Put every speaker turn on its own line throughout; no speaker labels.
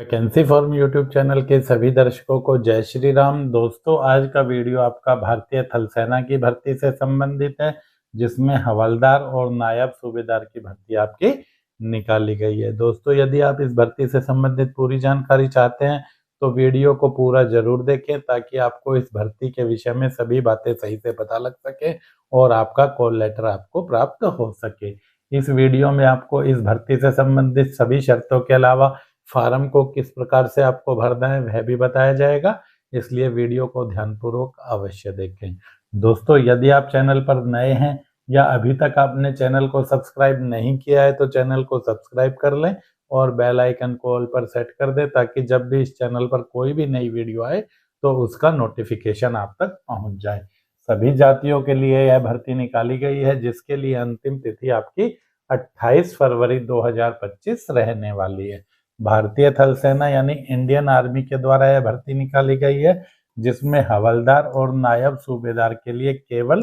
Vacancy form YouTube channel के सभी दर्शकों को जय श्री राम। दोस्तों, आज का वीडियो आपका भारतीय थल सेना की भर्ती से संबंधित है, जिसमें हवलदार और नायब सूबेदार की भर्ती आपकी निकाली गई है। दोस्तों, यदि आप इस भर्ती से संबंधित पूरी जानकारी चाहते हैं तो वीडियो को पूरा जरूर देखें, ताकि आपको इस भर्ती के विषय में सभी बातें सही से पता लग सके और आपका कॉल लेटर आपको प्राप्त हो सके। इस वीडियो में आपको इस भर्ती से संबंधित सभी शर्तों के अलावा फार्म को किस प्रकार से आपको भरना है वह भी बताया जाएगा, इसलिए वीडियो को ध्यानपूर्वक अवश्य देखें। दोस्तों, यदि आप चैनल पर नए हैं या अभी तक आपने चैनल को सब्सक्राइब नहीं किया है तो चैनल को सब्सक्राइब कर लें और बेल आइकन को ऑल पर सेट कर दें, ताकि जब भी इस चैनल पर कोई भी नई वीडियो आए तो उसका नोटिफिकेशन आप तक पहुंच जाए। सभी जातियों के लिए यह भर्ती निकाली गई है, जिसके लिए अंतिम तिथि आपकी 28 फरवरी 2025 रहने वाली है। भारतीय थल सेना यानी इंडियन आर्मी के द्वारा यह भर्ती निकाली गई है, जिसमें हवलदार और नायब सूबेदार के लिए केवल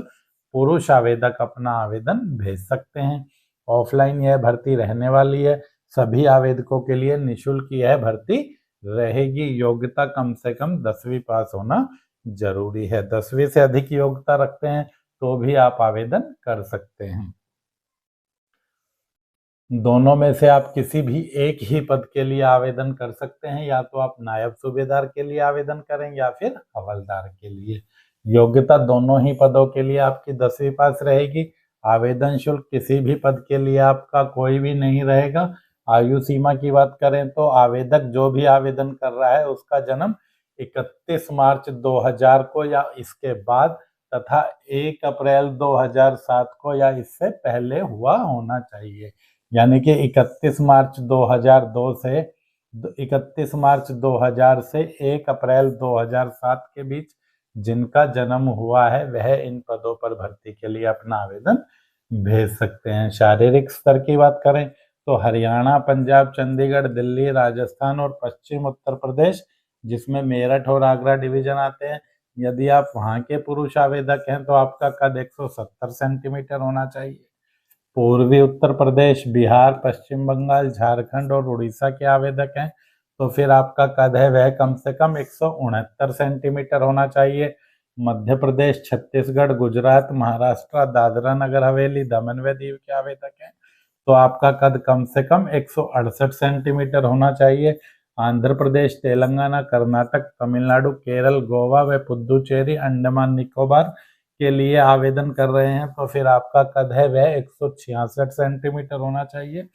पुरुष आवेदक अपना आवेदन भेज सकते हैं। ऑफलाइन यह भर्ती रहने वाली है। सभी आवेदकों के लिए निःशुल्क यह भर्ती रहेगी। योग्यता कम से कम 10वीं पास होना जरूरी है। 10वीं से अधिक योग्यता रखते हैं तो भी आप आवेदन कर सकते हैं। दोनों में से आप किसी भी एक ही पद के लिए आवेदन कर सकते हैं, या तो आप नायब सूबेदार के लिए आवेदन करें या फिर हवलदार के लिए। योग्यता दोनों ही पदों के लिए आपकी 10वीं पास रहेगी। आवेदन शुल्क किसी भी पद के लिए आपका कोई भी नहीं रहेगा। आयु सीमा की बात करें तो आवेदक जो भी आवेदन कर रहा है उसका जन्म 31 मार्च 2000 को या इसके बाद तथा 1 अप्रैल 2007 को या इससे पहले हुआ होना चाहिए। यानी कि 31 मार्च 2002 से 31 मार्च 2000 से 1 अप्रैल 2007 के बीच जिनका जन्म हुआ है वह इन पदों पर भर्ती के लिए अपना आवेदन भेज सकते हैं। शारीरिक स्तर की बात करें तो हरियाणा, पंजाब, चंडीगढ़, दिल्ली, राजस्थान और पश्चिम उत्तर प्रदेश, जिसमें मेरठ और आगरा डिवीजन आते हैं, यदि आप वहां के पुरुष आवेदक हैं तो आपका कद 170 सेंटीमीटर होना चाहिए। पूर्वी उत्तर प्रदेश, बिहार, पश्चिम बंगाल, झारखंड और उड़ीसा के आवेदक हैं तो फिर आपका कद है वह कम से कम 169 सेंटीमीटर होना चाहिए। मध्य प्रदेश, छत्तीसगढ़, गुजरात, महाराष्ट्र, दादरा नगर हवेली, दमन व दीव के आवेदक हैं तो आपका कद कम से कम 168 सेंटीमीटर होना चाहिए। आंध्र प्रदेश, तेलंगाना, कर्नाटक, तमिलनाडु, केरल, गोवा व पुदुचेरी, अंडमान निकोबार के लिए आवेदन कर रहे हैं तो फिर आपका कद है वह 166 सेंटीमीटर होना चाहिए।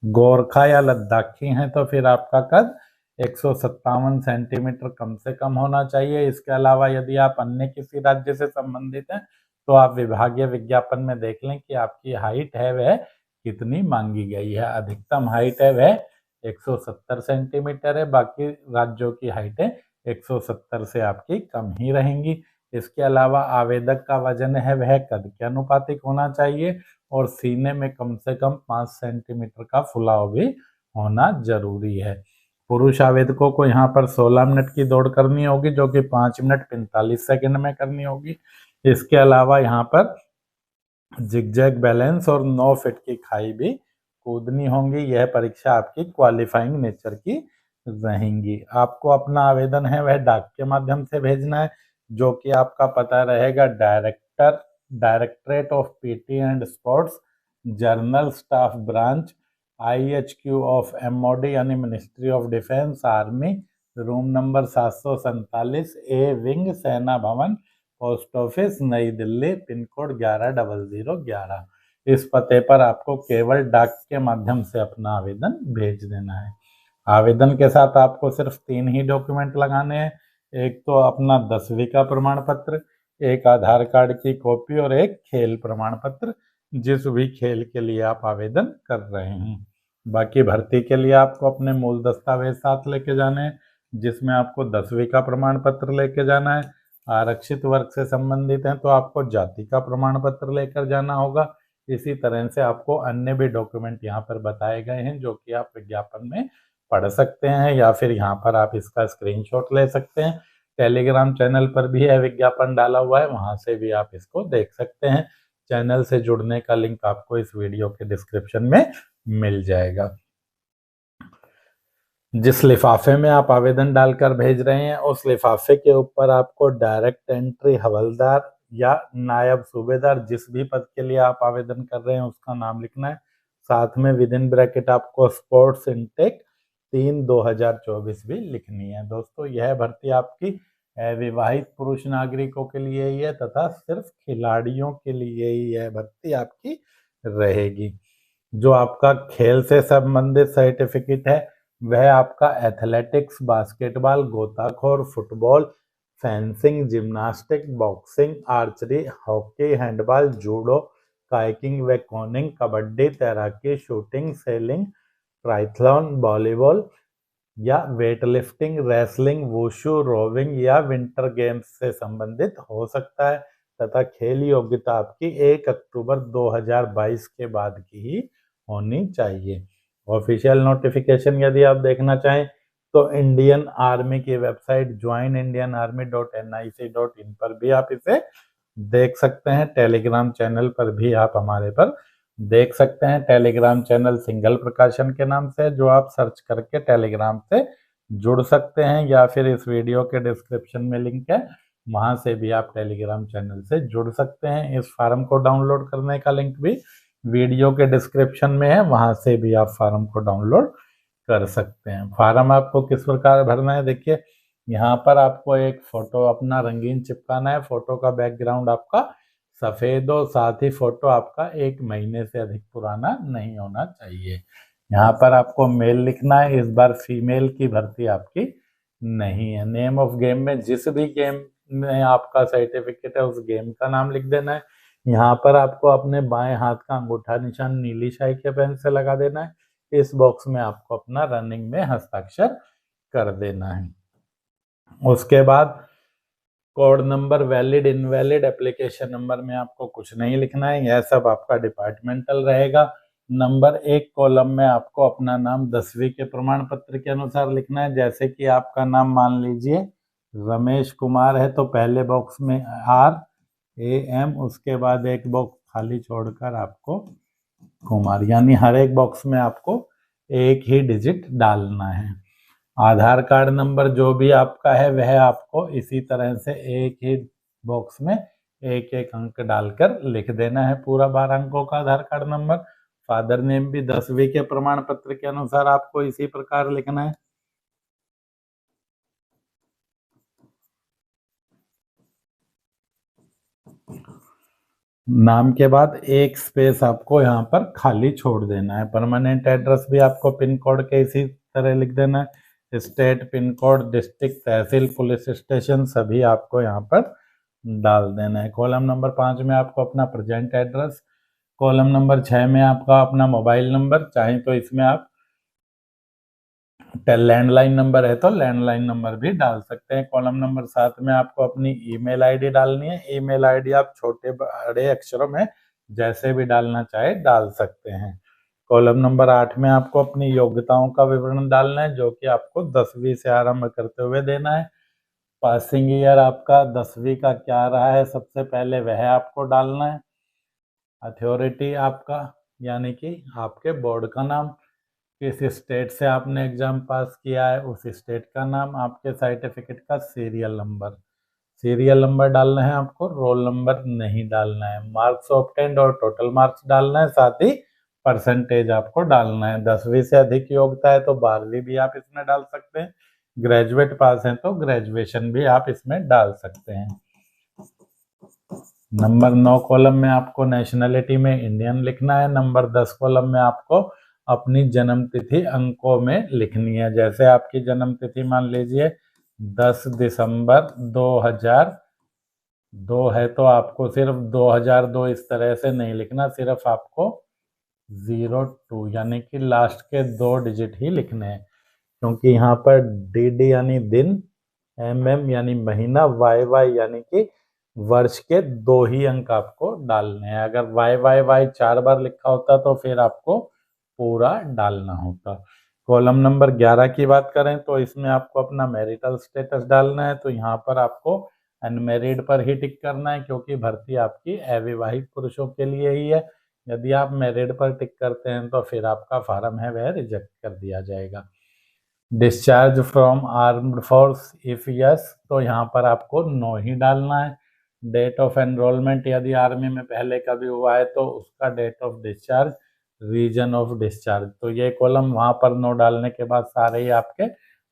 गोरखा या लद्दाखी हैं तो फिर आपका कद 157 सेंटीमीटर कम से कम होना चाहिए। इसके अलावा यदि आप अन्य किसी राज्य से संबंधित हैं तो आप विभागीय विज्ञापन में देख लें कि आपकी हाइट है वह कितनी मांगी गई है। अधिकतम हाइट है वह 170 सेंटीमीटर है, बाकी राज्यों की हाइटें 170 से आपकी कम ही रहेंगी। इसके अलावा आवेदक का वजन है वह कद के अनुपातिक होना चाहिए और सीने में कम से कम 5 सेंटीमीटर का फुलाव भी होना जरूरी है। पुरुष आवेदकों को यहाँ पर 16 मिनट की दौड़ करनी होगी, जो कि 5 मिनट 45 सेकंड में करनी होगी। इसके अलावा यहाँ पर जिगजैग बैलेंस और 9 फीट की खाई भी कूदनी होंगी। यह परीक्षा आपकी क्वालिफाइंग नेचर की रहेंगी। आपको अपना आवेदन है वह डाक के माध्यम से भेजना है, जो कि आपका पता रहेगा directorate of PT and sports, journal staff branch, IHQ of MOD यानी ministry of defence, army, room number 747 A wing, सेना भवन, पोस्ट ऑफिस, नई दिल्ली, पिन कोड 110011। इस पते पर आपको केवल डाक के माध्यम से अपना आवेदन भेज देना है। आवेदन के साथ आपको सिर्फ 3 ही डॉक्यूमेंट लगाने हैं। एक तो अपना 10वीं का प्रमाण पत्र, एक आधार कार्ड की कॉपी और एक खेल प्रमाण पत्र, जिस भी खेल के लिए आप आवेदन कर रहे हैं। बाकी भर्ती के लिए आपको अपने मूल दस्तावेज साथ लेके जाने हैं, जिसमें आपको 10वीं का प्रमाण पत्र लेके जाना है। आरक्षित वर्ग से संबंधित हैं तो आपको जाति का प्रमाण पत्र लेकर जाना होगा। इसी तरह से आपको अन्य भी डॉक्यूमेंट यहाँ पर बताए गए हैं, जो कि आप विज्ञापन में पढ़ सकते हैं या फिर यहाँ पर आप इसका स्क्रीनशॉट ले सकते हैं। टेलीग्राम चैनल पर भी यह विज्ञापन डाला हुआ है, वहां से भी आप इसको देख सकते हैं। चैनल से जुड़ने का लिंक आपको इस वीडियो के डिस्क्रिप्शन में मिल जाएगा। जिस लिफाफे में आप आवेदन डालकर भेज रहे हैं उस लिफाफे के ऊपर आपको डायरेक्ट एंट्री हवलदार या नायब सूबेदार, जिस भी पद के लिए आप आवेदन कर रहे हैं उसका नाम लिखना है। साथ में विद इन ब्रैकेट आपको स्पोर्ट्स इनटेक 3/2024 भी लिखनी है। दोस्तों, यह भर्ती आपकी विवाहित पुरुष नागरिकों के लिए ही है तथा सिर्फ खिलाड़ियों के लिए ही यह भर्ती आपकी रहेगी। जो आपका खेल से संबंधित सर्टिफिकेट है वह आपका एथलेटिक्स, बास्केटबॉल, गोताखोर, football, fencing, gymnastic, boxing, archery, hockey, handball, judo, kayaking व कॉनिंग, कबड्डी, तैराकी, शूटिंग, सेलिंग, ट्राइथलॉन, वॉलीबॉल या वेटलिफ्टिंग, रेसलिंग, वुशु, रोविंग या विंटर गेम्स से संबंधित हो सकता है तथा खेल योग्यता आपकी 1 अक्टूबर 2022 के बाद की ही होनी चाहिए। ऑफिशियल नोटिफिकेशन यदि आप देखना चाहें तो इंडियन आर्मी की वेबसाइट joinindianarmy.nic.in पर भी आप इसे देख सकते हैं। टेलीग्राम चैनल पर भी आप हमारे पर देख सकते हैं। टेलीग्राम चैनल सिंगल प्रकाशन के नाम से, जो आप सर्च करके टेलीग्राम से जुड़ सकते हैं, या फिर इस वीडियो के डिस्क्रिप्शन में लिंक है, वहां से भी आप टेलीग्राम चैनल से जुड़ सकते हैं। इस फार्म को डाउनलोड करने का लिंक भी वीडियो के डिस्क्रिप्शन में है, वहां से भी आप फार्म को डाउनलोड कर सकते हैं। फार्म आपको किस प्रकार भरना है, देखिए यहाँ पर आपको एक फोटो अपना रंगीन चिपकाना है। फोटो का बैकग्राउंड आपका सफेद हो, साथ ही फोटो आपका 1 महीने से अधिक पुराना नहीं होना चाहिए। यहाँ पर आपको मेल लिखना है, इस बार फीमेल की भर्ती आपकी नहीं है। नेम ऑफ गेम में जिस भी गेम में आपका सर्टिफिकेट है उस गेम का नाम लिख देना है। यहाँ पर आपको अपने बाएं हाथ का अंगूठा निशान नीली स्याही के पेन से लगा देना है। इस बॉक्स में आपको अपना रनिंग में हस्ताक्षर कर देना है। उसके बाद code number, valid invalid, application number में आपको कुछ नहीं लिखना है, यह सब आपका डिपार्टमेंटल रहेगा। नंबर 1 कॉलम में आपको अपना नाम 10वीं के प्रमाण पत्र के अनुसार लिखना है। जैसे कि आपका नाम मान लीजिए रमेश कुमार है तो पहले बॉक्स में RAM, उसके बाद एक बॉक्स खाली छोड़कर आपको कुमार, यानी हर एक बॉक्स में आपको एक ही डिजिट डालना है। आधार कार्ड नंबर जो भी आपका है वह आपको इसी तरह से एक ही बॉक्स में एक एक अंक डालकर लिख देना है, पूरा 12 अंकों का आधार कार्ड नंबर। फादर नेम भी 10वीं के प्रमाण पत्र के अनुसार आपको इसी प्रकार लिखना है। नाम के बाद एक स्पेस आपको यहाँ पर खाली छोड़ देना है। परमानेंट एड्रेस भी आपको पिन कोड के इसी तरह लिख देना है। स्टेट, पिन कोड, डिस्ट्रिक्ट, तहसील, पुलिस स्टेशन सभी आपको यहाँ पर डाल देना है। कॉलम नंबर 5 में आपको अपना प्रेजेंट एड्रेस, कॉलम नंबर 6 में आपका अपना मोबाइल नंबर, चाहे तो इसमें आप लैंडलाइन नंबर है तो लैंडलाइन नंबर भी डाल सकते हैं। कॉलम नंबर 7 में आपको अपनी ईमेल आईडी डालनी है। ईमेल आईडी आप छोटे बड़े अक्षरों में जैसे भी डालना चाहे डाल सकते हैं। कॉलम नंबर 8 में आपको अपनी योग्यताओं का विवरण डालना है, जो कि आपको 10वीं से आरंभ करते हुए देना है। पासिंग ईयर आपका 10वीं का क्या रहा है सबसे पहले वह आपको डालना है। अथॉरिटी आपका, यानी कि आपके बोर्ड का नाम, किस स्टेट से आपने एग्जाम पास किया है उस स्टेट का नाम, आपके सर्टिफिकेट का सीरियल नंबर डालना है आपको, रोल नंबर नहीं डालना है। मार्क्स ऑब्टेन्ड और टोटल मार्क्स डालना है, साथ ही परसेंटेज आपको डालना है। 10वीं से अधिक योग्यता है तो 12वीं भी आप इसमें डाल सकते हैं। ग्रेजुएट पास हैं तो ग्रेजुएशन भी आप इसमें डाल सकते हैं। नंबर 9 कॉलम में आपको नेशनलिटी में इंडियन लिखना है। नंबर 10 कॉलम में आपको अपनी जन्म तिथि अंकों में लिखनी है। जैसे आपकी जन्म तिथि मान लीजिए 10 दिसंबर 2002 है तो आपको सिर्फ 2002 इस तरह से नहीं लिखना, सिर्फ आपको 02 यानी कि लास्ट के 2 डिजिट ही लिखने हैं, क्योंकि यहाँ पर DD यानी दिन, MM यानी महीना, YY यानी कि वर्ष के 2 ही अंक आपको डालने हैं। अगर YYY 4 बार लिखा होता तो फिर आपको पूरा डालना होता। कॉलम नंबर 11 की बात करें तो इसमें आपको अपना मैरिटल स्टेटस डालना है, तो यहाँ पर आपको अनमेरिड पर ही टिक करना है, क्योंकि भर्ती आपकी अविवाहित पुरुषों के लिए ही है। यदि आप मैरिड पर टिक करते हैं तो फिर आपका फार्म है वह रिजेक्ट कर दिया जाएगा। Discharge from armed force if yes, तो यहाँ पर आपको नो ही डालना है। डेट ऑफ एनरोलमेंट, यदि आर्मी में पहले कभी हुआ है तो उसका date of discharge, reason of discharge, तो ये कॉलम वहाँ पर नो डालने के बाद सारे ही आपके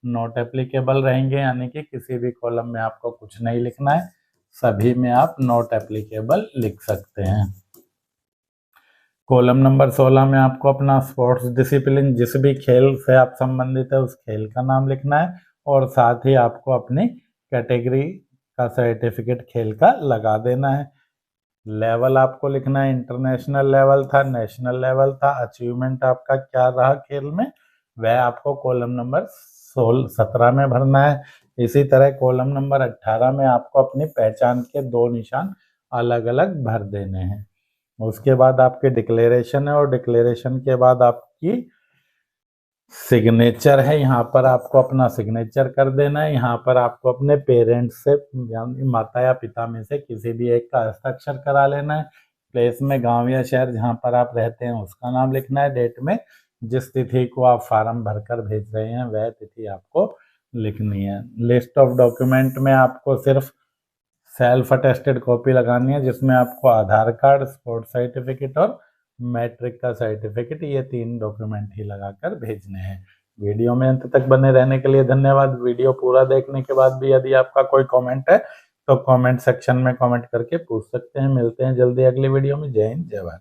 नॉट एप्लीकेबल रहेंगे, यानी कि किसी भी कॉलम में आपको कुछ नहीं लिखना है, सभी में आप नॉट एप्लीकेबल लिख सकते हैं। कॉलम नंबर 16 में आपको अपना स्पोर्ट्स डिसिप्लिन, जिस भी खेल से आप संबंधित है उस खेल का नाम लिखना है, और साथ ही आपको अपनी कैटेगरी का सर्टिफिकेट खेल का लगा देना है। लेवल आपको लिखना है, इंटरनेशनल लेवल था, नेशनल लेवल था, अचीवमेंट आपका क्या रहा खेल में, वह आपको कॉलम नंबर 17 में भरना है। इसी तरह कॉलम नंबर 18 में आपको अपनी पहचान के 2 निशान अलग अलग भर देने हैं। उसके बाद आपके डिक्लेरेशन है, और डिक्लेरेशन के बाद आपकी सिग्नेचर है, यहाँ पर आपको अपना सिग्नेचर कर देना है। यहाँ पर आपको अपने पेरेंट्स से, यानी माता या पिता में से किसी भी एक का हस्ताक्षर करा लेना है। प्लेस में गांव या शहर जहाँ पर आप रहते हैं उसका नाम लिखना है। डेट में जिस तिथि को आप फार्म भरकर भेज रहे हैं वह तिथि आपको लिखनी है। लिस्ट ऑफ डॉक्यूमेंट में आपको सिर्फ सेल्फ अटेस्टेड कॉपी लगानी है, जिसमें आपको आधार कार्ड, स्पोर्ट्स सर्टिफिकेट और मैट्रिक का सर्टिफिकेट, ये 3 डॉक्यूमेंट ही लगाकर भेजने हैं। वीडियो में अंत तक बने रहने के लिए धन्यवाद। वीडियो पूरा देखने के बाद भी यदि आपका कोई कमेंट है तो कमेंट सेक्शन में कमेंट करके पूछ सकते हैं। मिलते हैं जल्दी अगली वीडियो में। जय हिंद, जय भारत।